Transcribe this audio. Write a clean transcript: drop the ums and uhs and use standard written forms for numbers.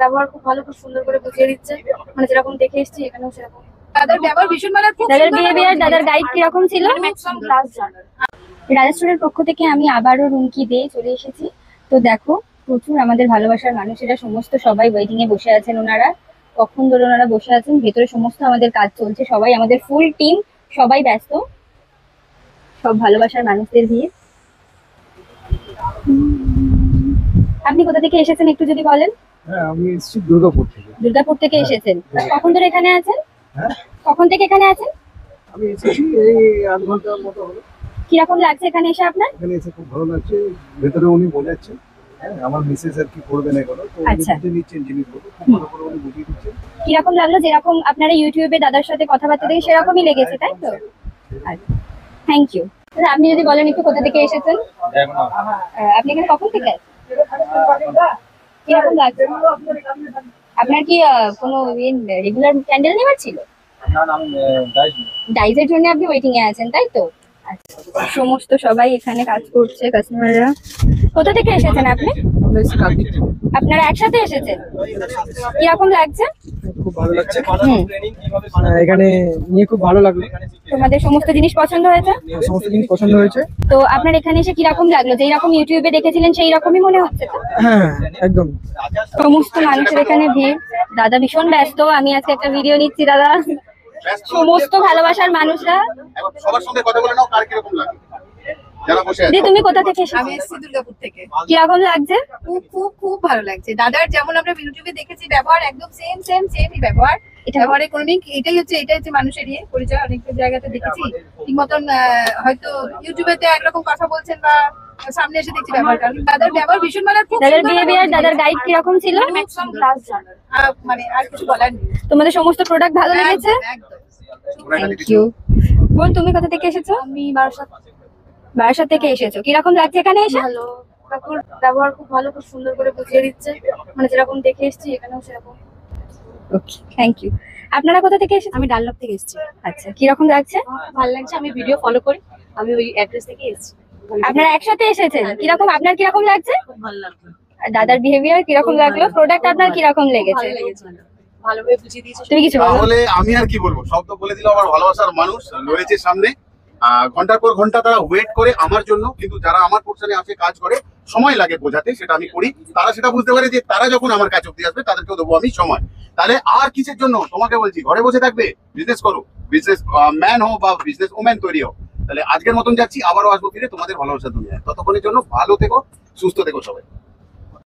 ব্যবহার খুব ভালো, খুব সুন্দর করে বুঝিয়ে দিচ্ছে, মানে যেরকম দেখে এসেছি এখানেও সেরকম। দাদার ব্যবহার ভীষণ ভালো, দাদার বিহেভিয়ার, দাদার গাইড কিরকম ছিল ম্যাক্সিমাম ক্লাস জানার। রাজস্টোরের পক্ষ থেকে আমি আবারও রুমকি দিয়ে চলে এসেছি। তো দেখো প্রচুর আমাদের ভালোবাসার মানুষেরা সমস্ত সবাই ওয়েটিং এ বসে আছেন। ওনারা কখন ধরে ওনারা বসে আছেন, ভেতরে সমস্ত আমাদের কাজ চলছে, সবাই আমাদের ফুল টিম, সবাই ব্যস্ত, সব ভালোবাসার মানুষদের ভিড়। আপনি কোথা থেকে এসেছেন একটু যদি বলেন? হ্যাঁ, আমি এসেছি দুর্গাপুর থেকে। দুর্গাপুর থেকে এসেছেন, কখন ধরে এখানে আছেন? হ্যাঁ, কখন থেকে এখানে আছেন? আমি এসেছি এই 8 ঘন্টার মতো হলো। কিরকম লাগছে এখানে এসে আপনার? এখানে এসে খুব ভালো লাগছে। ভেতরে উনি বোঝাচ্ছেন, হ্যাঁ, আমার মিসেস আর কি করবে না এগুলো, তো উনি বুঝে নিচ্ছেন জিনিসগুলো, খুব ভালো করে উনি বুঝিয়ে দিচ্ছেন। কিরকম লাগলো? যেরকম আপনারা ইউটিউবে দাদার সাথে কথাবার্তা দেখে সেরকমই লেগেছে, তাই তো? Thank you. আপনি যদি বলেন একটু কোথা থেকে এসেছেন? আপনি এখানে কখন থেকে আছেন? কিরকম লাগছে? আপনার কি কোনো রেগুলার ক্যান্ডেল নেওয়ার ছিল? ডাইজের জন্য আপনি ওয়েটিং এ আছেন, তাই তো? সমস্ত সবাই এখানে কাজ করছে, কাস্টমাররা। কোথা থেকে এসেছেন আপনি? আপনারা একসাথে এসেছেন, কিরকম লাগছে? খুব ভালো লাগছে, এখানে নিয়ে খুব ভালো লাগলো। তোমাদের সমস্ত জিনিস পছন্দ হয়েছে? সমস্ত জিনিস পছন্দ হয়েছে। তো আপনার এখানে এসে কিরকম লাগলো? যেই রকম ইউটিউবে দেখেছিলেন সেই রকমই মনে হচ্ছে তো? হ্যাঁ, একদম। সমস্ত মানুষের এখানে ভিড়। দাদা ভীষণ ব্যস্ত, আমি আজকে একটা ভিডিও নিচ্ছি। দাদা সমস্ত ভালোবাসার মানুষরা সবার সঙ্গে কথা বলে নাও, কার কিরকম লাগে। তুমি কোথা থেকে এসেছো? আমি এসেছি দুর্গাপুর থেকে। কিরকম লাগছে? খুব খুব খুব ভালো লাগছে। দাদার যেমন আমরা ইউটিউবে দেখেছি ব্যবহার একদম সেমই ব্যবহার। ব্যবহারে কোনো দিন এটাই হচ্ছে মানুষের পরিচয়। অনেক জায়গাতে দেখেছি ঠিক মতন, হয়তো ইউটিউবেতে একরকম কথা বলছেন বা সামনে এসে দেখছি ব্যবহার। কারণ দাদার ব্যবহার ভীষণ ভালো। দাদার বিহেভিয়ার, দাদার গাইড কিরকম ছিল? ম্যাক্সিমাম ক্লাস জানার, মানে আর কিছু বলার নেই। তোমাদের সমস্ত প্রোডাক্ট ভালো লেগেছে? একদম। Thank you. বোন, তুমি কোথা থেকে এসেছো? আমি বারাসাত বারাসাত থেকে এসেছো, কিরকম লাগছে এখানে এসে? ভালো, কাকুর ব্যবহার খুব ভালো, খুব সুন্দর করে বুঝিয়ে দিচ্ছে, মানে যেরকম দেখে এসেছি এখানেও সেরকম। ওকে, থ্যাংক ইউ। আপনারা কোথা থেকে এসেছেন? আমি ডানলপ থেকে এসেছি। আচ্ছা, কিরকম লাগছে? ভালো লাগছে, আমি ভিডিও ফলো করি, আমি ওই অ্যাড্রেস থেকে এসেছি। আপনারা একসাথে এসেছেন, কিরকম আপনার কিরকম লাগছে? খুব ভালো লাগলো। আর দাদার বিহেভিয়ার কিরকম লাগলো? প্রোডাক্ট আপনার কিরকম লেগেছে? ভালোভাবে বুঝিয়ে দিয়েছে। তুমি কিছু বলো? তাহলে আমি আর কি বলবো, সব তো বলে দিল। আমার ভালোবাসার মানুষ রয়েছে সামনে, ঘন্টার পর ঘন্টা তারা ওয়েট করে আমার জন্য, কিন্তু যারা আমার পোর্শনে আসে কাজ করে সময় লাগে বোঝাতে, সেটা আমি করি। তারা সেটা বুঝতে পারে যে তারা যখন আমার কাছে অব্দি আসবে তাদেরকেও দেবো আমি সময়। তাহলে আর কিসের জন্য তোমাকে বলছি, ঘরে বসে থাকবে, বিজনেস করো, বিজনেস ম্যান হো বা বিজনেস ওম্যান তৈরি হো। তাহলে আজকের মতন যাচ্ছি, আবারও আসবো ফিরে তোমাদের ভালোবাসা দুনিয়ায়। ততক্ষণের জন্য ভালো থেকো, সুস্থ থেকো সবাই।